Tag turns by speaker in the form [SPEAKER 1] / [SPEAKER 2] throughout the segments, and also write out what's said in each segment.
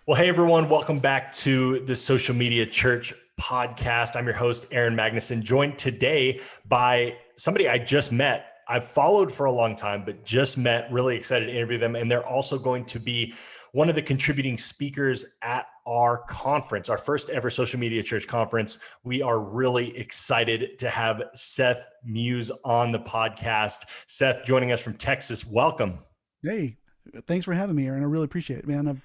[SPEAKER 1] Well, hey everyone, welcome back to the Social Media Church podcast. I'm your host, Aaron Magnuson, joined today by somebody I just met. I've followed for a long time, but just met, really excited to interview them. And they're also going to be one of the contributing speakers at our conference, our first ever Social Media Church conference. We are really excited to have Seth Muse on the podcast. Seth joining us from Texas. Welcome.
[SPEAKER 2] Hey, thanks for having me, Aaron. I really appreciate it, man. I'm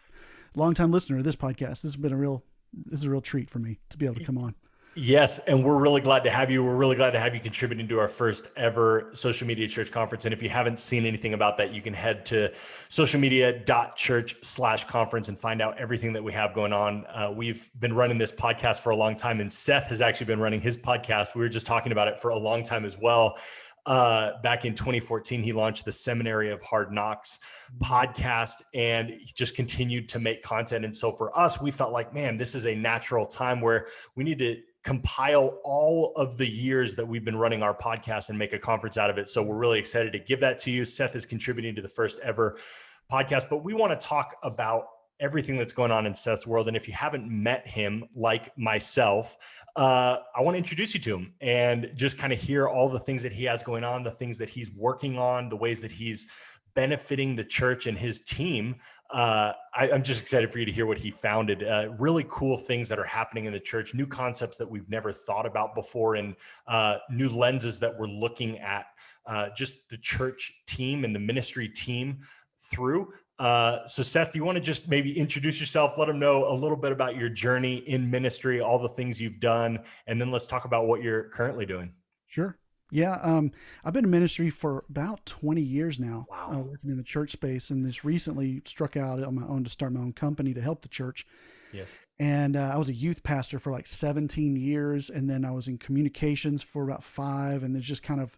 [SPEAKER 2] a longtime listener to this podcast. This is a real treat for me to be able to come on.
[SPEAKER 1] Yes, and we're really glad to have you. We're really glad to have you contributing to our first ever Social Media Church conference. And if you haven't seen anything about that, you can head to socialmedia.church/conference and find out everything that we have going on. We've been running this podcast for a long time, and Seth has actually been running his podcast. We were just talking about it for a long time as well. Back in 2014, he launched the Seminary of Hard Knocks podcast, and he just continued to make content. And so for us, we felt like, man, this is a natural time where we need to compile all of the years that we've been running our podcast and make a conference out of it. So we're really excited to give that to you. Seth is contributing to the first ever podcast, but we want to talk about everything that's going on in Seth's world. And if you haven't met him, like myself, I want to introduce you to him and just kind of hear all the things that he has going on, the things that he's working on, the ways that he's benefiting the church and his team. I'm just excited for you to hear what he founded. Really cool things that are happening in the church, new concepts that we've never thought about before, and new lenses that we're looking at just the church team and the ministry team through. So Seth, do you want to just maybe introduce yourself, let them know a little bit about your journey in ministry, all the things you've done, and then let's talk about what you're currently doing.
[SPEAKER 2] Sure. Yeah. I've been in ministry for about 20 years now,
[SPEAKER 1] Wow.
[SPEAKER 2] working in the church space, and just recently struck out on my own to start my own company to help the church.
[SPEAKER 1] Yes.
[SPEAKER 2] And I was a youth pastor for like 17 years, and then I was in communications for about 5, and then just kind of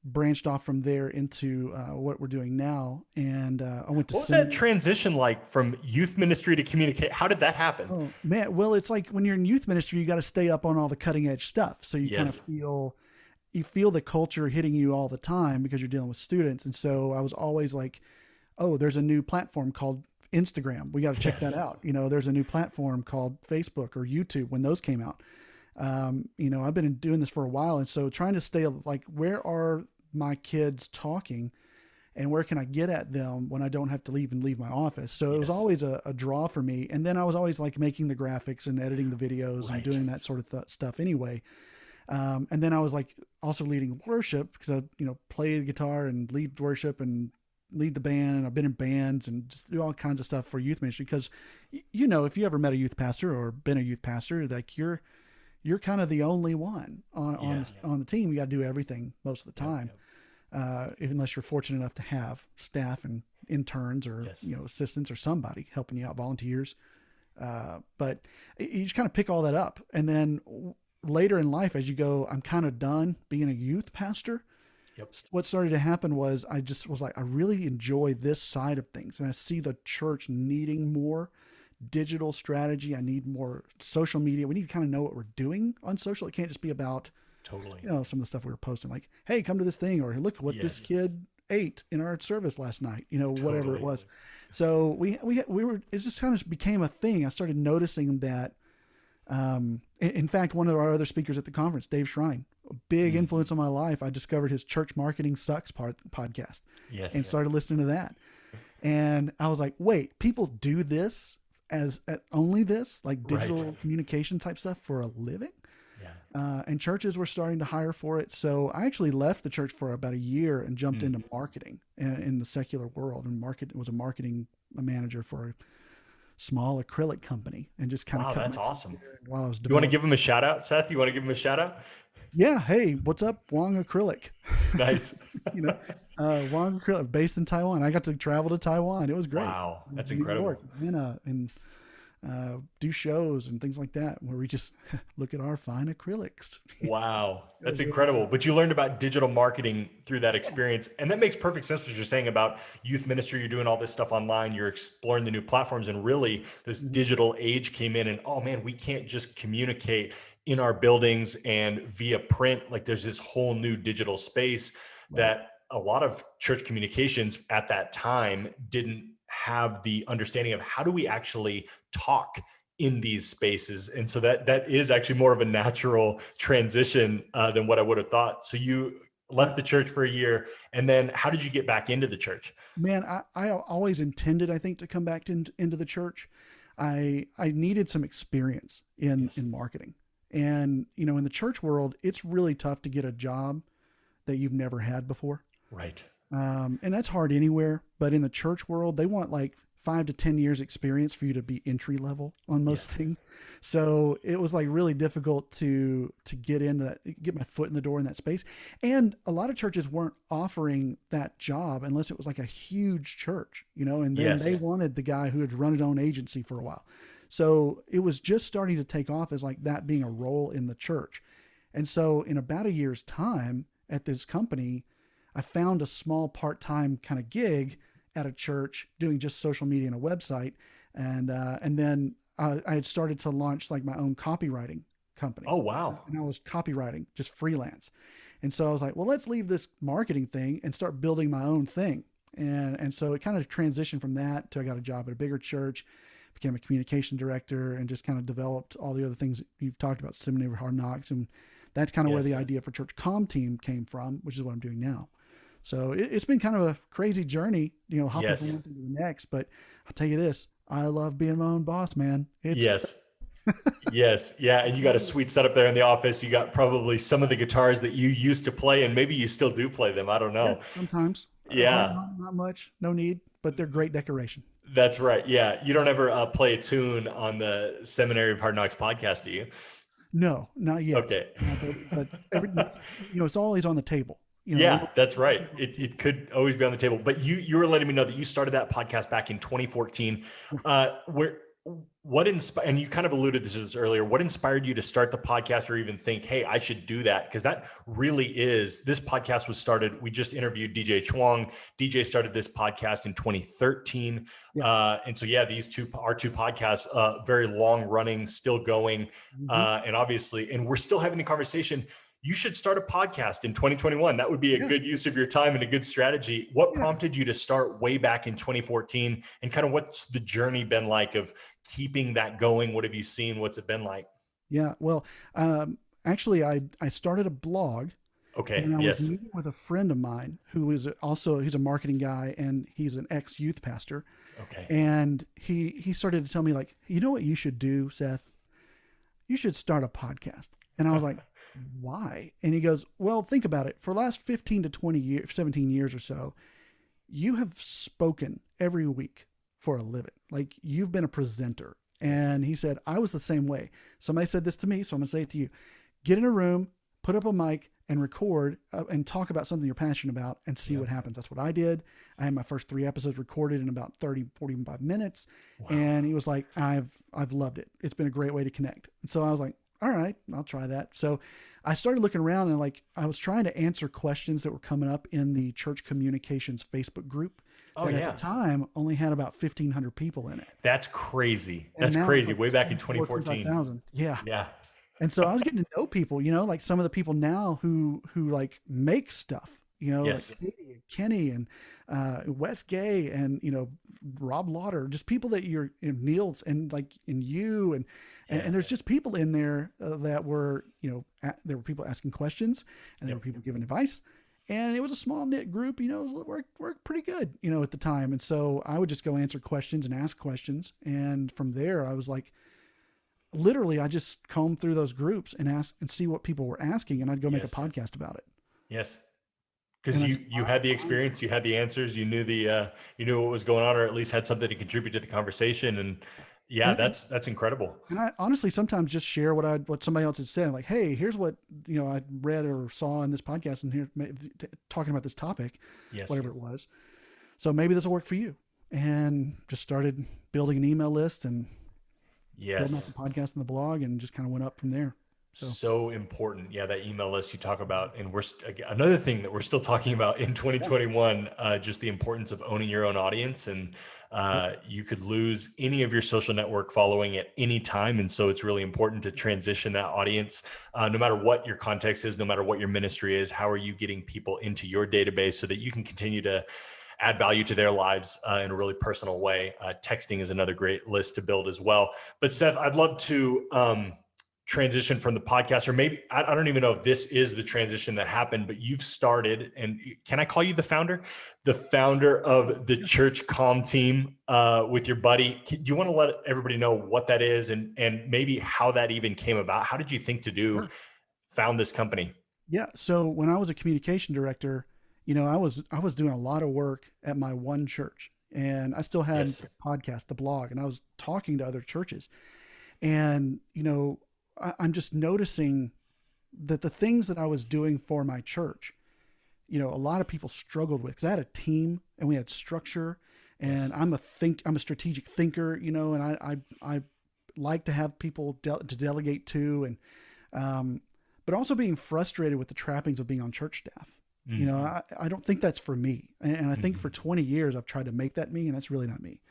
[SPEAKER 2] branched off from there into what we're doing now. And I went to
[SPEAKER 1] What was that transition like from youth ministry to communicate? How did that happen?
[SPEAKER 2] Oh man, well, it's like when you're in youth ministry, you got to stay up on all the cutting edge stuff. So you kind of
[SPEAKER 1] Yes.
[SPEAKER 2] feel the culture hitting you all the time because you're dealing with students. And so I was always like, oh, there's a new platform called Instagram. We got to check that
[SPEAKER 1] Yes.
[SPEAKER 2] out. There's a new platform called Facebook or YouTube when those came out. I've been doing this for a while. And so trying to stay like, where are my kids talking and where can I get at them when I don't have to leave my office? So it was
[SPEAKER 1] Yes.
[SPEAKER 2] always a draw for me. And then I was always like making the graphics and editing the videos and
[SPEAKER 1] Right.
[SPEAKER 2] doing that sort of stuff anyway. And then I was like also leading worship because I, play the guitar and lead worship and lead the band. I've been in bands and just do all kinds of stuff for youth ministry because, if you ever met a youth pastor or been a youth pastor, like you're kind of the only one on the team. You got to do everything most of the time. Unless you're fortunate enough to have staff and interns or,
[SPEAKER 1] Yes.
[SPEAKER 2] assistants or somebody helping you out, volunteers. But you just kind of pick all that up. And then later in life, as you go, I'm kind of done being a youth pastor.
[SPEAKER 1] Yep.
[SPEAKER 2] What started to happen was I just was like, I really enjoy this side of things. And I see the church needing more digital strategy. I need more social media. We need to kind of know what we're doing on social. It can't just be about,
[SPEAKER 1] Totally.
[SPEAKER 2] some of the stuff we were posting, like, hey, come to this thing, or look what this
[SPEAKER 1] Yes.
[SPEAKER 2] kid ate in our service last night, whatever
[SPEAKER 1] Totally.
[SPEAKER 2] it was. So we were, it just kind of became a thing. I started noticing that, in fact, one of our other speakers at the conference, Dave Shrine, a big influence on my life. I discovered his Church Marketing Sucks podcast
[SPEAKER 1] Yes.
[SPEAKER 2] and started listening to that. And I was like, wait, people do this only this, like digital
[SPEAKER 1] Right.
[SPEAKER 2] communication type stuff for a living?
[SPEAKER 1] Yeah.
[SPEAKER 2] And churches were starting to hire for it. So I actually left the church for about a year and jumped into marketing in the secular world, and was a marketing manager for a small acrylic company, and just kind of
[SPEAKER 1] Wow,
[SPEAKER 2] cut
[SPEAKER 1] that's
[SPEAKER 2] my teeth
[SPEAKER 1] awesome.
[SPEAKER 2] there while I was
[SPEAKER 1] You want to
[SPEAKER 2] developing.
[SPEAKER 1] give him a shout out, Seth? You want to give him a shout out?
[SPEAKER 2] Yeah. Hey, what's up? Wong Acrylic,
[SPEAKER 1] Nice.
[SPEAKER 2] Wong Acrylic based in Taiwan. I got to travel to Taiwan. It was great.
[SPEAKER 1] Wow, that's
[SPEAKER 2] New
[SPEAKER 1] incredible.
[SPEAKER 2] York, and do shows and things like that where we just look at our fine acrylics.
[SPEAKER 1] Wow, that's incredible. But you learned about digital marketing through that experience. And that makes perfect sense what you're saying about youth ministry. You're doing all this stuff online, you're exploring the new platforms, and really this digital age came in, and oh man, we can't just communicate in our buildings and via print. Like there's this whole new digital space
[SPEAKER 2] Right.
[SPEAKER 1] that a lot of church communications at that time didn't have the understanding of how do we actually talk in these spaces. And so that is actually more of a natural transition than what I would have thought. So you left the church for a year, and then how did you get back into the church?
[SPEAKER 2] Man, I always intended, I think, to come back into the church. I needed some experience
[SPEAKER 1] Yes.
[SPEAKER 2] in marketing. And, in the church world, it's really tough to get a job that you've never had before.
[SPEAKER 1] Right.
[SPEAKER 2] And that's hard anywhere, but in the church world, they want like 5 to 10 years experience for you to be entry level on most
[SPEAKER 1] Yes.
[SPEAKER 2] things. So it was like really difficult to get into that, get my foot in the door in that space. And a lot of churches weren't offering that job unless it was like a huge church, and then they
[SPEAKER 1] Yes.
[SPEAKER 2] wanted the guy who had run his own agency for a while. So it was just starting to take off as like that being a role in the church. And so in about a year's time at this company, I found a small part-time kind of gig at a church doing just social media and a website. And then I had started to launch like my own copywriting company.
[SPEAKER 1] Oh, wow.
[SPEAKER 2] And I was copywriting just freelance. And so I was like, well, let's leave this marketing thing and start building my own thing. And so it kind of transitioned from that to I got a job at a bigger church, became a communication director, and just kind of developed all the other things that you've talked about, Seminary of Hard Knocks. And that's kind of where
[SPEAKER 1] Yes.
[SPEAKER 2] the idea for Church Comm Team came from, which is what I'm doing now. So it's been kind of a crazy journey, hopping
[SPEAKER 1] Yes.
[SPEAKER 2] from one thing to the next. But I'll tell you this, I love being my own boss, man.
[SPEAKER 1] Yes. Yes. Yeah. And you got a sweet setup there in the office. You got probably some of the guitars that you used to play, and maybe you still do play them. I don't
[SPEAKER 2] Yeah,
[SPEAKER 1] know.
[SPEAKER 2] sometimes.
[SPEAKER 1] Yeah,
[SPEAKER 2] Not much, no need, but they're great decoration.
[SPEAKER 1] that's right. Yeah. You don't ever play a tune on the Seminary of Hard Knocks podcast, do you?
[SPEAKER 2] No, not yet.
[SPEAKER 1] Okay.
[SPEAKER 2] But every, it's always on the table.
[SPEAKER 1] Yeah, that's right. It could always be on the table. But you were letting me know that you started that podcast back in 2014. Where what inspired, and you kind of alluded to this earlier, what inspired you to start the podcast or even think, hey, I should do that? Because that really is, this podcast was started. We just interviewed DJ Chuang. DJ started this podcast in 2013.
[SPEAKER 2] Yeah.
[SPEAKER 1] And so, yeah, our two podcasts, very long running, still going. And obviously, and we're still having the conversation. You should start a podcast in 2021. That would be a good use of your time and a good strategy. What prompted you to start way back in 2014? And kind of what's the journey been like of keeping that going? What have you seen? What's it been like?
[SPEAKER 2] Yeah. Well, actually, I started a blog.
[SPEAKER 1] Okay.
[SPEAKER 2] And I
[SPEAKER 1] Yes.
[SPEAKER 2] was meeting with a friend of mine who is also, he's a marketing guy and he's an ex-youth pastor.
[SPEAKER 1] Okay.
[SPEAKER 2] And he started to tell me like, you know what you should do, Seth? You should start a podcast. And I was like, why? And he goes, well, think about it. For the last 15 to 20 years, 17 years or so, you have spoken every week for a living. Like you've been a presenter. And he said, I was the same way. Somebody said this to me, so I'm going to say it to you. Get in a room, put up a mic and record and talk about something you're passionate about and see what happens. That's what I did. I had my first 3 episodes recorded in about 45 minutes. Wow. And he was like, I've loved it. It's been a great way to connect. And so I was like, all right, I'll try that. So I started looking around and like, I was trying to answer questions that were coming up in the church communications Facebook group. That at the time only had about 1,500 people in it.
[SPEAKER 1] That's crazy. That's crazy. Like way back in 2014.
[SPEAKER 2] Yeah.
[SPEAKER 1] Yeah.
[SPEAKER 2] And so I was getting to know people, like some of the people now who like make stuff,
[SPEAKER 1] Yes.
[SPEAKER 2] like Katie and Kenny and Wes Gay and, Rob Lauder, just people that you're Niels and like in you and there's just people in there that were, there were people asking questions and there were people giving advice. And it was a small knit group, it worked pretty good, at the time. And so I would just go answer questions and ask questions. And from there, I was like, literally, I just combed through those groups and ask and see what people were asking. And I'd go make a podcast about it.
[SPEAKER 1] Yes. Because you had the experience, you had the answers, you knew you knew what was going on, or at least had something to contribute to the conversation. And that's incredible.
[SPEAKER 2] And I honestly sometimes just share what somebody else had said. Like, hey, here's what I read or saw in this podcast, and here talking about this topic, whatever it was. So maybe this will work for you. And just started building an email list and building up the podcast and the blog, and just kind of went up from there.
[SPEAKER 1] So important. Yeah, that email list you talk about. And another thing that we're still talking about in 2021, just the importance of owning your own audience. And you could lose any of your social network following at any time. And so it's really important to transition that audience, no matter what your context is, no matter what your ministry is. How are you getting people into your database so that you can continue to add value to their lives in a really personal way. Texting is another great list to build as well. But Seth, I'd love to transition from the podcast, or maybe I don't even know if this is the transition that happened, but you've started, and can I call you the founder of the church comm team with your buddy? Do you want to let everybody know what that is and maybe how that even came about? How did you think to found this company?
[SPEAKER 2] Yeah. So when I was a communication director, I was doing a lot of work at my one church, and I still had
[SPEAKER 1] Yes.
[SPEAKER 2] the podcast, the blog, and I was talking to other churches. And, I'm just noticing that the things that I was doing for my church, a lot of people struggled with, because I had a team and we had structure, and
[SPEAKER 1] Yes.
[SPEAKER 2] I'm a strategic thinker, and I like to have people to delegate to, but also being frustrated with the trappings of being on church staff. I don't think that's for me. And I think for 20 years, I've tried to make that me, and that's really not me.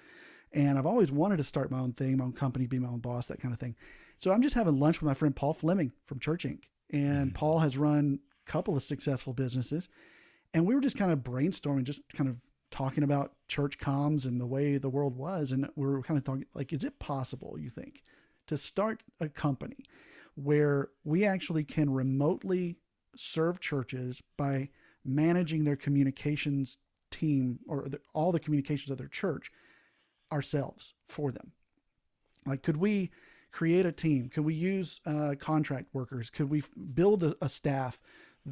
[SPEAKER 2] And I've always wanted to start my own thing, my own company, be my own boss, that kind of thing. So I'm just having lunch with my friend Paul Fleming from Church Inc. And Paul has run a couple of successful businesses. And we were just kind of brainstorming, just kind of talking about church comms and the way the world was. And we were kind of talking, like, is it possible, you think, to start a company where we actually can remotely serve churches by managing their communications team, or all the communications of their church ourselves for them? Like, could we create a team? Could we use contract workers? Could we build a staff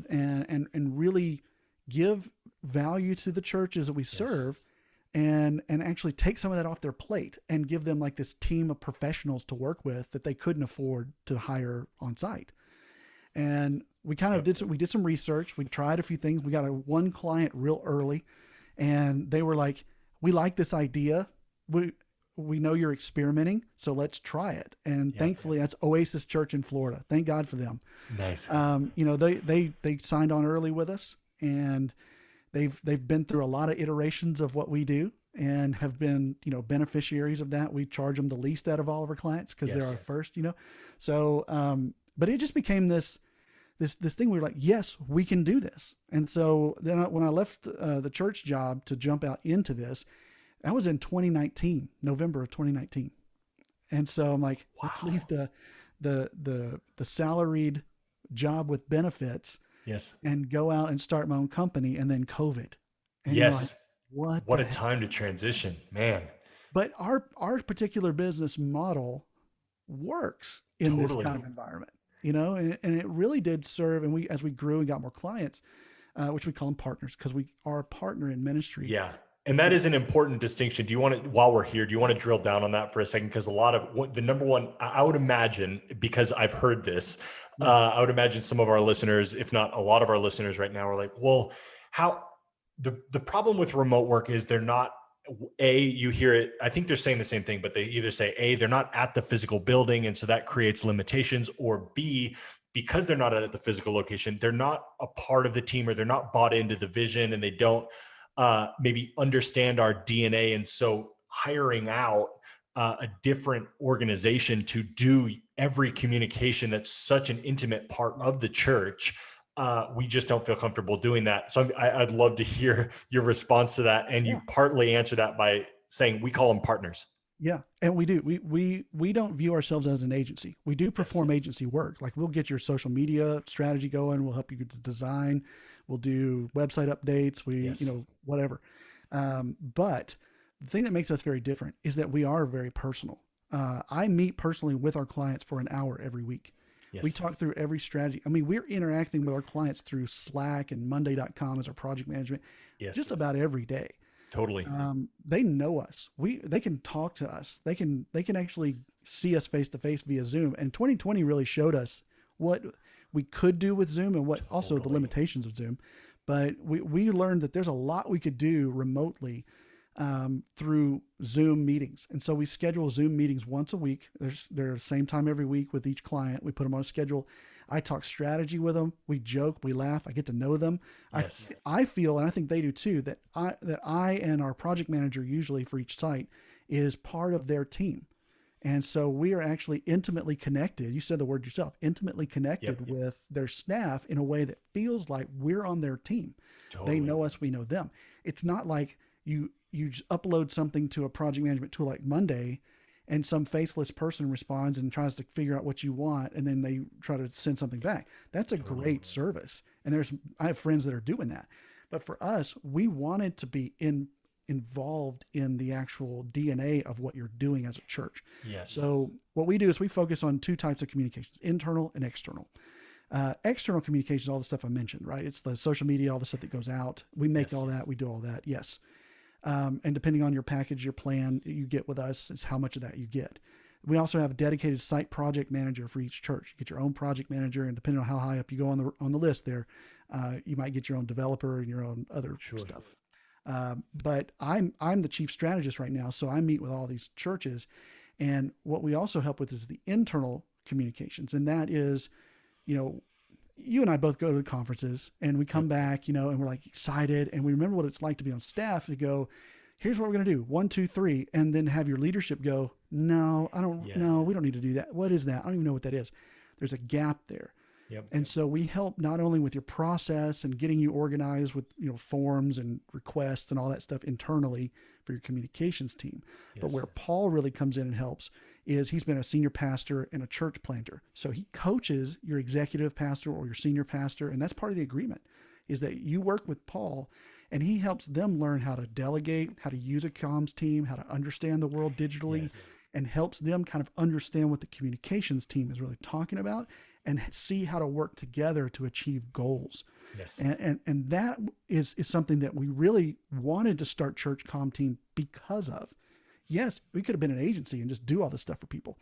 [SPEAKER 2] and really give value to the churches that we serve, and actually take some of that off their plate and give them like this team of professionals to work with that they couldn't afford to hire on site? And we kind of did some research. We tried a few things. We got one client real early, and they were like, "We like this idea. We know you're experimenting, so let's try it." And thankfully, that's Oasis Church in Florida. Thank God for them.
[SPEAKER 1] Nice.
[SPEAKER 2] They signed on early with us, and they've been through a lot of iterations of what we do, and have been, beneficiaries of that. We charge them the least out of all of our clients because they're our first, So, but it just became this thing. We were like, yes, we can do this. And so then when I left the church job to jump out into this, that was in 2019, November of 2019. And so I'm like, let's leave the salaried job with benefits, and go out and start my own company. And then COVID. And
[SPEAKER 1] Yes.
[SPEAKER 2] Like,
[SPEAKER 1] what a time to transition, man.
[SPEAKER 2] But our particular business model works in this kind of environment, and it really did serve. And as we grew and got more clients, which we call them partners, because we are a partner in ministry.
[SPEAKER 1] Yeah. And that is an important distinction. Do you want to, while we're here, do you want to drill down on that for a second? Because a lot of the number one, I would imagine, because I've heard this, I would imagine some of our listeners, if not a lot of our listeners right now, are like, well, how the problem with remote work is they're not, you hear it, I think they're saying the same thing, but they either say, they're not at the physical building, and so that creates limitations, or B, because they're not at the physical location, they're not a part of the team, or they're not bought into the vision, and they don't maybe understand our DNA. And so hiring out a different organization to do every communication that's such an intimate part of the church, we just don't feel comfortable doing that. So I'd love to hear your response to that. And you partly answer that by saying we call them partners.
[SPEAKER 2] Yeah. And we do. We don't view ourselves as an agency. We do perform agency work. Like, we'll get your social media strategy going. We'll help you with the design. We'll do website updates. Whatever. But the thing that makes us very different is that we are very personal. I meet personally with our clients for an hour every week. We talk through every strategy. I mean, we're interacting with our clients through Slack and Monday.com as our project management, just about every day.
[SPEAKER 1] Totally.
[SPEAKER 2] They know us. They can talk to us. They can actually see us face to face via Zoom. And 2020 really showed us what we could do with Zoom, and what also the limitations of Zoom. But we learned that there's a lot we could do remotely through Zoom meetings. And so we schedule Zoom meetings once a week. They're the same time every week with each client. We put them on a schedule. I talk strategy with them. We joke, we laugh. I get to know them. I feel, and I think they do too, that I and our project manager, usually for each site, is part of their team. And so we are actually intimately connected. You said the word yourself, intimately connected with their staff in a way that feels like we're on their team. Totally. They know us, we know them. it's not like you just upload something to a project management tool like Monday, and some faceless person responds and tries to figure out what you want, and then they try to send something back. That's a great service. And I have friends that are doing that. But for us, we wanted to be involved in the actual DNA of what you're doing as a church.
[SPEAKER 1] Yes.
[SPEAKER 2] So what we do is we focus on two types of communications, internal and external. External communication is all the stuff I mentioned, right? It's the social media, all the stuff that goes out. We make all that. We do all that. Yes. And depending on your package, your plan you get with us is how much of that you get. We also have a dedicated site project manager for each church. You get your own project manager, and depending on how high up you go on the list there, you might get your own developer and your own other stuff. But I'm the chief strategist right now, so I meet with all these churches, and what we also help with is the internal communications, and that is, you and I both go to the conferences, and we come back, and we're like excited, and we remember what it's like to be on staff to go, here's what we're going to do, 1, 2, 3, and then have your leadership go, no, we don't need to do that. What is that? I don't even know what that is. There's a gap there.
[SPEAKER 1] Yep.
[SPEAKER 2] And so we help not only with your process and getting you organized with, forms and requests and all that stuff internally for your communications team. But where Paul really comes in and helps is he's been a senior pastor and a church planter. So he coaches your executive pastor or your senior pastor. And that's part of the agreement, is that you work with Paul and he helps them learn how to delegate, how to use a comms team, how to understand the world digitally, and helps them kind of understand what the communications team is really talking about and see how to work together to achieve goals.
[SPEAKER 1] Yes.
[SPEAKER 2] And that is something that we really wanted to start Church Comm Team because of. Yes, we could have been an agency and just do all this stuff for people.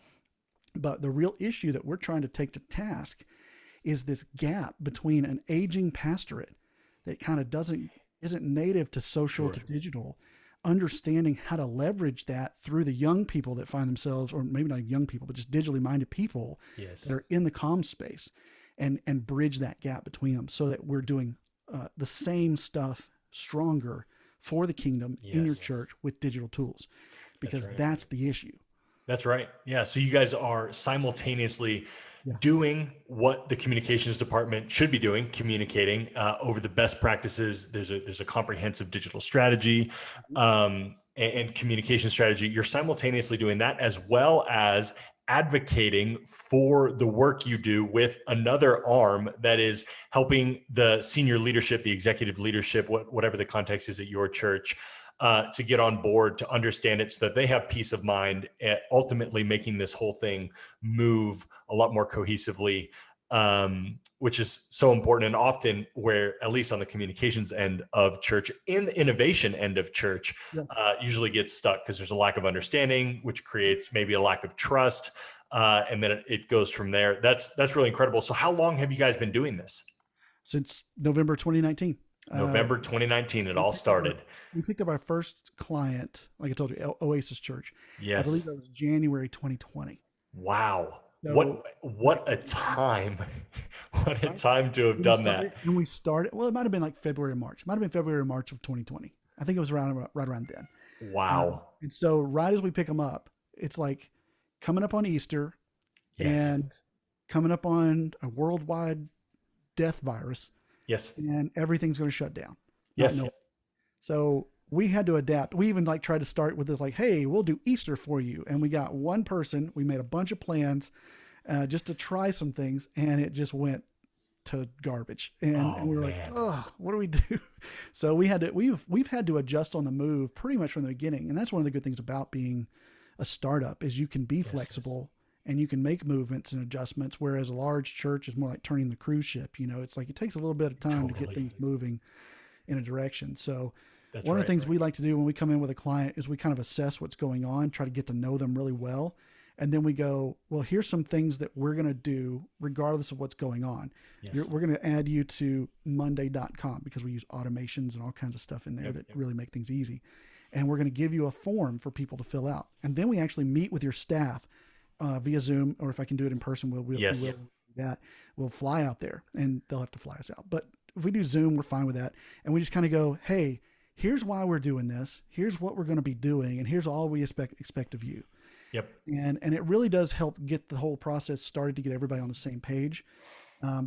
[SPEAKER 2] But the real issue that we're trying to take to task is this gap between an aging pastorate that kind of isn't native to social, to digital, understanding how to leverage that through the young people that find themselves, or maybe not young people, but just digitally minded people that are in the comm space, and bridge that gap between them so that we're doing the same stuff stronger for the kingdom in your church with digital tools, because that's the issue.
[SPEAKER 1] That's right. Yeah. So you guys are simultaneously doing what the communications department should be doing, communicating over the best practices. There's a comprehensive digital strategy and communication strategy. You're simultaneously doing that, as well as advocating for the work you do with another arm that is helping the senior leadership, the executive leadership, whatever the context is at your church, to get on board, to understand it, so that they have peace of mind, ultimately making this whole thing move a lot more cohesively, which is so important. And often, where, at least on the communications end of church, in the innovation end of church, usually gets stuck because there's a lack of understanding, which creates maybe a lack of trust. And then it goes from there. That's really incredible. So how long have you guys been doing this?
[SPEAKER 2] Since November 2019.
[SPEAKER 1] November 2019, it all started.
[SPEAKER 2] We picked up our first client, like I told you, Oasis Church.
[SPEAKER 1] Yes.
[SPEAKER 2] I believe that was January 2020.
[SPEAKER 1] Wow.
[SPEAKER 2] So,
[SPEAKER 1] what a time. What a time to have done that.
[SPEAKER 2] And we started, well, it might have been like February or March. It might have been February or March of 2020. I think it was right around then.
[SPEAKER 1] Wow.
[SPEAKER 2] And so right as we pick them up, it's like coming up on Easter and coming up on a worldwide death virus.
[SPEAKER 1] Yes.
[SPEAKER 2] And everything's going to shut down.
[SPEAKER 1] Yes.
[SPEAKER 2] So we had to adapt. We even tried to start with this, hey, we'll do Easter for you. And we got one person, we made a bunch of plans just to try some things, and it just went to garbage. And we were like, oh, what do we do? So we've had to adjust on the move pretty much from the beginning. And that's one of the good things about being a startup, is you can be flexible. And you can make movements and adjustments, whereas a large church is more like turning the cruise ship. It's like it takes a little bit of time to get things moving in a direction. So one of the things we like to do when we come in with a client is we kind of assess what's going on, try to get to know them really well. And then we go, well, here's some things that we're going to do regardless of what's going on. We're going to add you to Monday.com because we use automations and all kinds of stuff in there that really make things easy. And we're going to give you a form for people to fill out. And then we actually meet with your staff via Zoom, or if I can do it in person, we'll do that. We'll fly out there, and they'll have to fly us out. But if we do Zoom, we're fine with that. And we just kind of go, hey, here's why we're doing this. Here's what we're going to be doing. And here's all we expect of you.
[SPEAKER 1] Yep.
[SPEAKER 2] And it really does help get the whole process started to get everybody on the same page.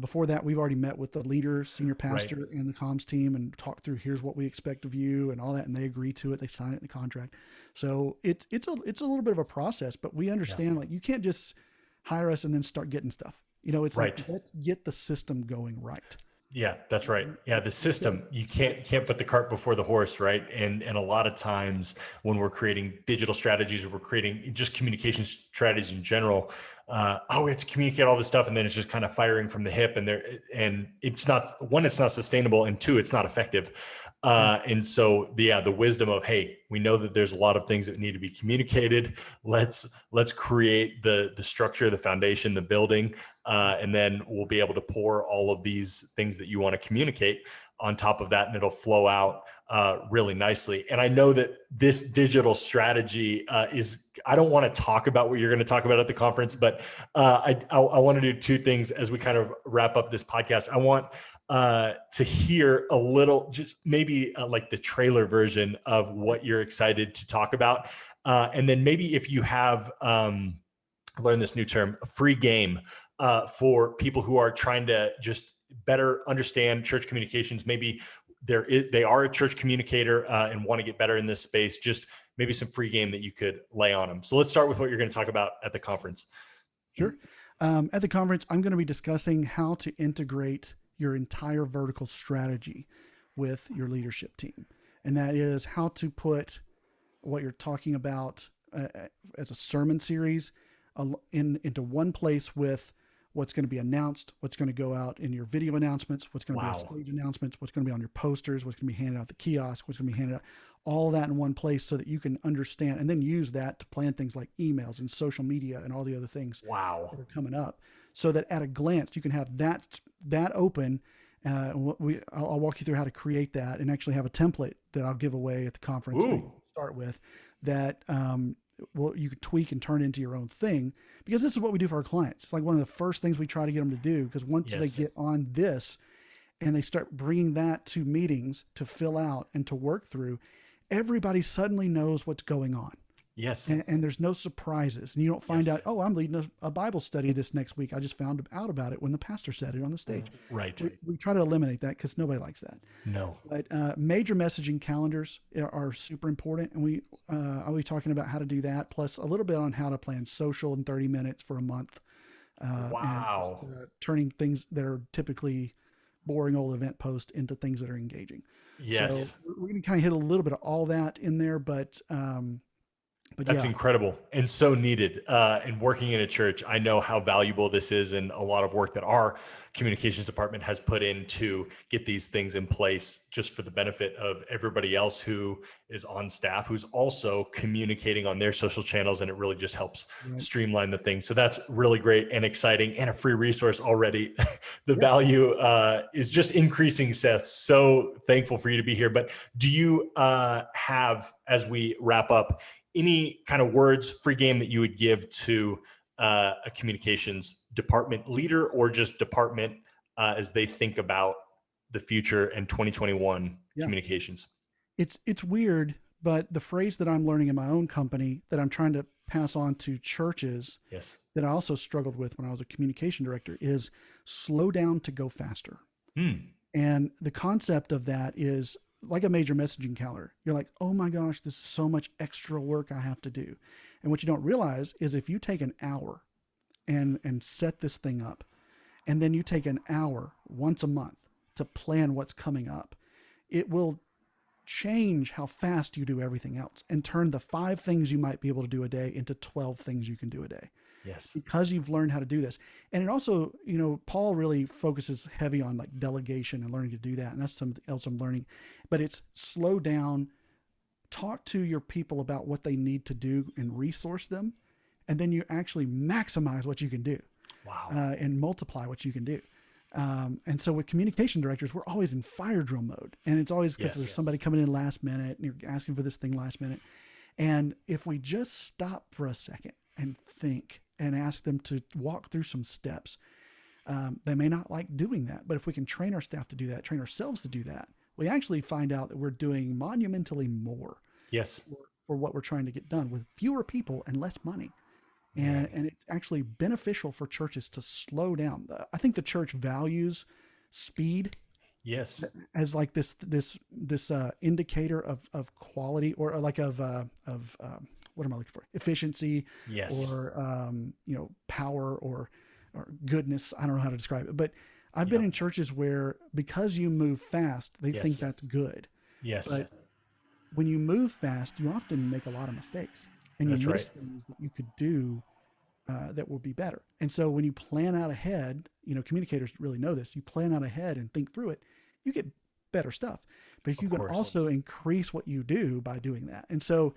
[SPEAKER 2] Before that, we've already met with the leader, senior
[SPEAKER 1] Right.
[SPEAKER 2] pastor, and the comms team, and talked through here's what we expect of you and all that, and they agree to it. They sign it in the contract. So it's a little bit of a process, but we
[SPEAKER 1] Yeah.
[SPEAKER 2] understand like you can't just hire us and then start getting stuff. It's like
[SPEAKER 1] Right.
[SPEAKER 2] let's get the system going right.
[SPEAKER 1] Yeah, that's right. Yeah, the
[SPEAKER 2] We've got-
[SPEAKER 1] system, you can't put the cart before the horse, right? And a lot of times when we're creating digital strategies or we're creating just communication strategies in general, we have to communicate all this stuff, and then it's just kind of firing from the hip, and it's not, one, it's not sustainable, and two, it's not effective.
[SPEAKER 2] yeah,
[SPEAKER 1] And so the wisdom of, hey, we know that there's a lot of things that need to be communicated. Let's create the structure, the foundation, the building, and then we'll be able to pour all of these things that you want to communicate on top of that, and it'll flow out really nicely. And I know that this digital strategy I don't want to talk about what you're going to talk about at the conference, but I want to do two things as we kind of wrap up this podcast. I want to hear a little, just maybe like the trailer version of what you're excited to talk about. And then maybe if you have, learn this new term, a free game for people who are trying to just better understand church communications. Maybe they are a church communicator and want to get better in this space. Just maybe some free game that you could lay on them. So let's start with what you're going to talk about at the conference.
[SPEAKER 2] sure. At the conference, I'm going to be discussing how to integrate your entire vertical strategy with your leadership team, and that is how to put what you're talking about as a sermon series into one place with what's going to be announced, what's going to go out in your video announcements, what's going to be on
[SPEAKER 1] Wow.
[SPEAKER 2] stage announcements, what's going to be on your posters, what's going to be handed out at the kiosk, what's going to be handed out, all that in one place so that you can understand and then use that to plan things like emails and social media and all the other things
[SPEAKER 1] Wow.
[SPEAKER 2] that are coming up, so that at a glance you can have that open. I'll walk you through how to create that, and actually have a template that I'll give away at the conference that you
[SPEAKER 1] Ooh.
[SPEAKER 2] start with, that you could tweak and turn into your own thing, because this is what we do for our clients. It's like one of the first things we try to get them to do, because once they
[SPEAKER 1] Yes.
[SPEAKER 2] get on this and they start bringing that to meetings to fill out and to work through, everybody suddenly knows what's going on.
[SPEAKER 1] Yes.
[SPEAKER 2] And there's no surprises. And you don't find
[SPEAKER 1] Yes.
[SPEAKER 2] out, oh, I'm leading a Bible study this next week. I just found out about it when the pastor said it on the stage.
[SPEAKER 1] Right.
[SPEAKER 2] We try to eliminate that because nobody likes that.
[SPEAKER 1] No.
[SPEAKER 2] But major messaging calendars are super important. And I'll be talking about how to do that, plus a little bit on how to plan social in 30 minutes for a month. And
[SPEAKER 1] Wow.
[SPEAKER 2] turning things that are typically boring old event posts into things that are engaging. So
[SPEAKER 1] Yes.
[SPEAKER 2] we're going to kind of hit a little bit of all that in there, but
[SPEAKER 1] That's
[SPEAKER 2] yeah,
[SPEAKER 1] incredible and so needed. And working in a church, I know how valuable this is, and a lot of work that our communications department has put in to get these things in place just for the benefit of everybody else who is on staff, who's also communicating on their social channels. And it really just helps
[SPEAKER 2] right.
[SPEAKER 1] streamline the thing. So that's really great and exciting, and a free resource already. The
[SPEAKER 2] Yeah.
[SPEAKER 1] value is just increasing, Seth. So thankful for you to be here. But do you have, as we wrap up, any kind of words, free game that you would give to a communications department leader or just department as they think about the future and 2021
[SPEAKER 2] Yeah.
[SPEAKER 1] communications?
[SPEAKER 2] It's weird, but the phrase that I'm learning in my own company that I'm trying to pass on to churches,
[SPEAKER 1] Yes.
[SPEAKER 2] that I also struggled with when I was a communication director, is slow down to go faster.
[SPEAKER 1] Hmm.
[SPEAKER 2] And the concept of that is like a major messaging calendar. You're like, oh my gosh, this is so much extra work I have to do. And what you don't realize is if you take an hour and set this thing up, and then you take an hour once a month to plan what's coming up, it will change how fast you do everything else and turn the 5 things you might be able to do a day into 12 things you can do a day,
[SPEAKER 1] Yes.
[SPEAKER 2] because you've learned how to do this. And it also, Paul really focuses heavy on like delegation and learning to do that. And that's something else I'm learning, but it's slow down, talk to your people about what they need to do and resource them. And then you actually maximize what you can do,
[SPEAKER 1] Wow.
[SPEAKER 2] and multiply what you can do. And so with communication directors, we're always in fire drill mode, and it's always because there's
[SPEAKER 1] Yes.
[SPEAKER 2] somebody coming in last minute and you're asking for this thing last minute. And if we just stop for a second and think and ask them to walk through some steps, they may not like doing that, but if we can train our staff to do that, train ourselves to do that, we actually find out that we're doing monumentally more
[SPEAKER 1] Yes.
[SPEAKER 2] for what we're trying to get done with fewer people and less money.
[SPEAKER 1] Yeah.
[SPEAKER 2] and it's actually beneficial for churches to slow down. I think the church values speed
[SPEAKER 1] Yes.
[SPEAKER 2] as like this indicator of quality, or like of what am I looking for? Efficiency,
[SPEAKER 1] Yes.
[SPEAKER 2] or power, or goodness. I don't know how to describe it, but I've been
[SPEAKER 1] Yep.
[SPEAKER 2] in churches where, because you move fast, they think
[SPEAKER 1] Yes.
[SPEAKER 2] that's good.
[SPEAKER 1] Yes.
[SPEAKER 2] But when you move fast, you often make a lot of mistakes, and you
[SPEAKER 1] That's right.
[SPEAKER 2] miss things that you could do that will be better. And so when you plan out ahead, communicators really know this. You plan out ahead and think through it, you get better stuff. But you
[SPEAKER 1] Of
[SPEAKER 2] can
[SPEAKER 1] course.
[SPEAKER 2] also increase what you do by doing that. And so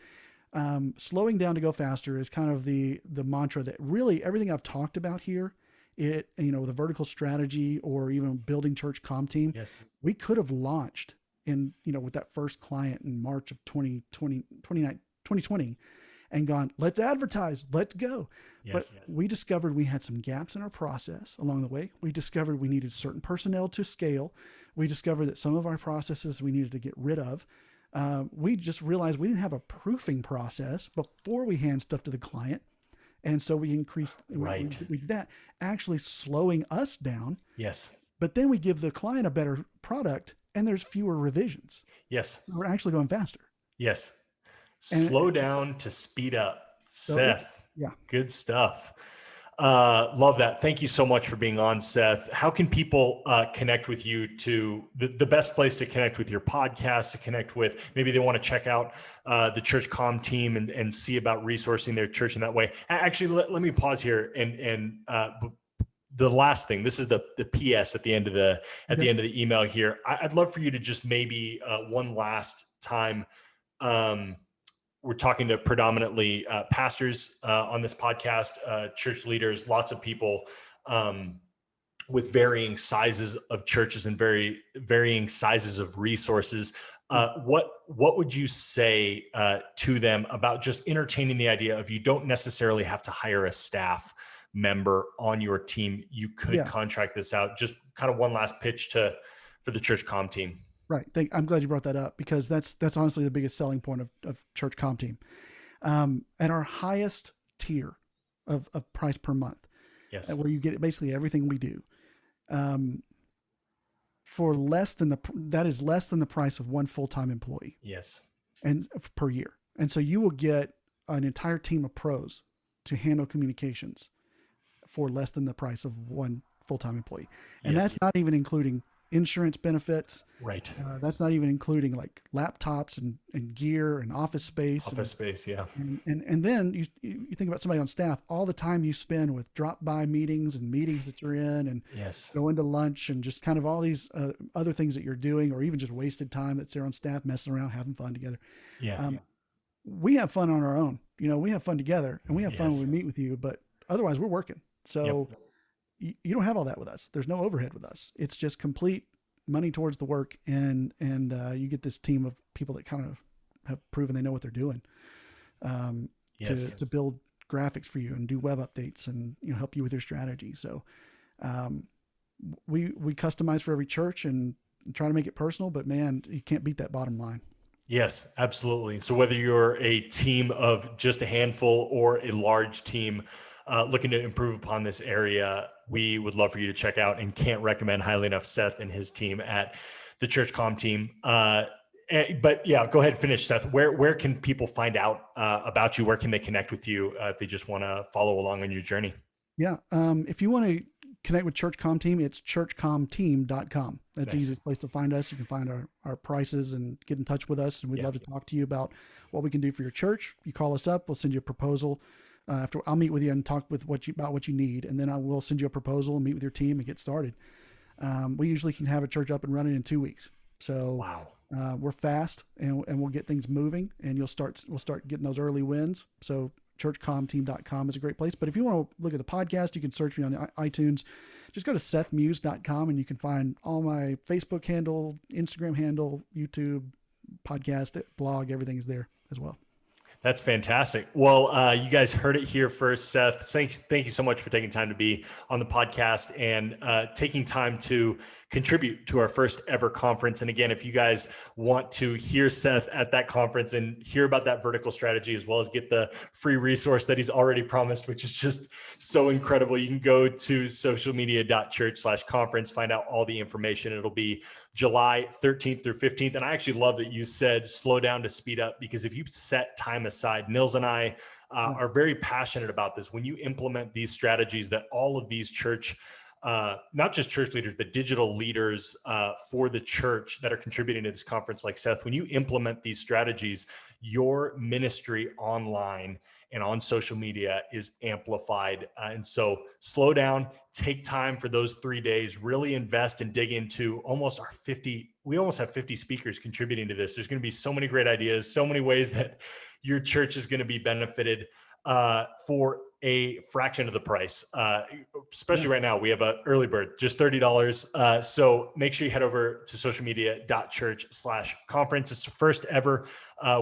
[SPEAKER 2] slowing down to go faster is kind of the mantra that really everything I've talked about here. The vertical strategy, or even building church comm team,
[SPEAKER 1] Yes.
[SPEAKER 2] we could have launched with that first client in March of 2020 and gone, let's advertise, let's go. But
[SPEAKER 1] Yes.
[SPEAKER 2] we discovered we had some gaps in our process along the way. We discovered we needed certain personnel to scale. We discovered that some of our processes we needed to get rid of. We just realized we didn't have a proofing process before we hand stuff to the client. And so we increased,
[SPEAKER 1] Right.
[SPEAKER 2] we did that, actually slowing us down.
[SPEAKER 1] Yes.
[SPEAKER 2] But then we give the client a better product, and there's fewer revisions.
[SPEAKER 1] Yes.
[SPEAKER 2] We're actually going faster.
[SPEAKER 1] Yes.
[SPEAKER 2] And
[SPEAKER 1] Slow down to speed up.
[SPEAKER 2] so it's,
[SPEAKER 1] Seth,
[SPEAKER 2] yeah.
[SPEAKER 1] good stuff. Love that. Thank you so much for being on, Seth. How can people connect with you? To the best place to connect with your podcast, to connect with, maybe they want to check out the church comm team and see about resourcing their church in that way. Actually, let me pause here and the last thing. This is the PS at the end of the
[SPEAKER 2] Okay.
[SPEAKER 1] email here. I'd love for you to just maybe one last time. We're talking to predominantly pastors on this podcast, church leaders, lots of people with varying sizes of churches and varying sizes of resources. What would you say to them about just entertaining the idea of, you don't necessarily have to hire a staff member on your team? You could
[SPEAKER 2] Yeah.
[SPEAKER 1] contract this out. Just kind of one last pitch for the church comm team.
[SPEAKER 2] Right. I'm glad you brought that up, because that's honestly the biggest selling point of church comm team. At our highest tier of price per month,
[SPEAKER 1] Yes.
[SPEAKER 2] where you get basically everything we do, for less than that is less than the price of one full-time employee,
[SPEAKER 1] Yes.
[SPEAKER 2] and per year. And so you will get an entire team of pros to handle communications for less than the price of one full-time employee. And
[SPEAKER 1] Yes.
[SPEAKER 2] that's not even including insurance benefits.
[SPEAKER 1] Right.
[SPEAKER 2] That's not even including like laptops and gear and office space.
[SPEAKER 1] Office space. Yeah.
[SPEAKER 2] And then you think about somebody on staff, all the time you spend with drop-by meetings and meetings that you're in, and
[SPEAKER 1] Yes.
[SPEAKER 2] going to lunch, and just kind of all these other things that you're doing, or even just wasted time that's there on staff, messing around, having fun together.
[SPEAKER 1] Yeah.
[SPEAKER 2] We have fun on our own. We have fun together, and we have fun
[SPEAKER 1] Yes.
[SPEAKER 2] when we meet with you, but otherwise we're working. So you don't have all that with us. There's no overhead with us. It's just complete money towards the work, and you get this team of people that kind of have proven they know what they're doing,
[SPEAKER 1] Yes.
[SPEAKER 2] to build graphics for you and do web updates, and help you with your strategy. So we customize for every church and try to make it personal, but man, you can't beat that bottom line.
[SPEAKER 1] Yes, absolutely. So whether you're a team of just a handful or a large team looking to improve upon this area, we would love for you to check out, and can't recommend highly enough Seth and his team at the church comm team. But yeah, go ahead, finish, Seth. Where can people find out about you? Where can they connect with you if they just want to follow along on your journey?
[SPEAKER 2] Yeah. If you want to connect with Church Comm Team, it's churchcommteam.com. That's the easiest place to find us. You can find our prices and get in touch with us. And we'd love to talk to you about what we can do for your church. You call us up, we'll send you a proposal. After I'll meet with you and talk with about what you need. And then I will send you a proposal and meet with your team and get started. We usually can have a church up and running in 2 weeks. So we're fast, and we'll get things moving, and we'll start getting those early wins. So churchcommteam.com is a great place. But if you want to look at the podcast, you can search me on iTunes. Just go to sethmuse.com, and you can find all my Facebook handle, Instagram handle, YouTube, podcast, blog, everything is there as well.
[SPEAKER 1] That's fantastic. Well, you guys heard it here first, Seth. Thank you so much for taking time to be on the podcast and taking time to contribute to our first ever conference. And again, if you guys want to hear Seth at that conference and hear about that vertical strategy, as well as get the free resource that he's already promised, which is just so incredible, you can go to socialmedia.church/conference, find out all the information. It'll be July 13th through 15th. And I actually love that you said slow down to speed up, because if you set time aside, Nils and I are very passionate about this. When you implement these strategies that all of these not just church leaders, but digital leaders for the church that are contributing to this conference, like Seth, when you implement these strategies, your ministry online and on social media is amplified. And so slow down, take time for those 3 days, really invest and dig into we almost have 50 speakers contributing to this. There's going to be so many great ideas, so many ways that your church is going to be benefited for a fraction of the price. Especially right now, we have an early bird, just $30. So make sure you head over to socialmedia.church/conference. It's the first ever.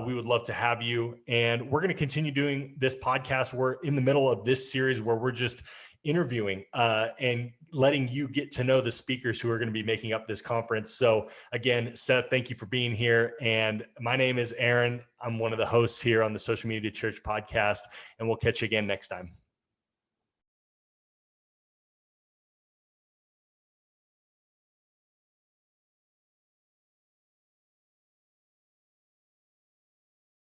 [SPEAKER 1] We would love to have you. And we're going to continue doing this podcast. We're in the middle of this series where we're just interviewing and letting you get to know the speakers who are going to be making up this conference. So again, Seth, thank you for being here. And my name is Aaron. I'm one of the hosts here on the Social Media Church podcast, and we'll catch you again next time.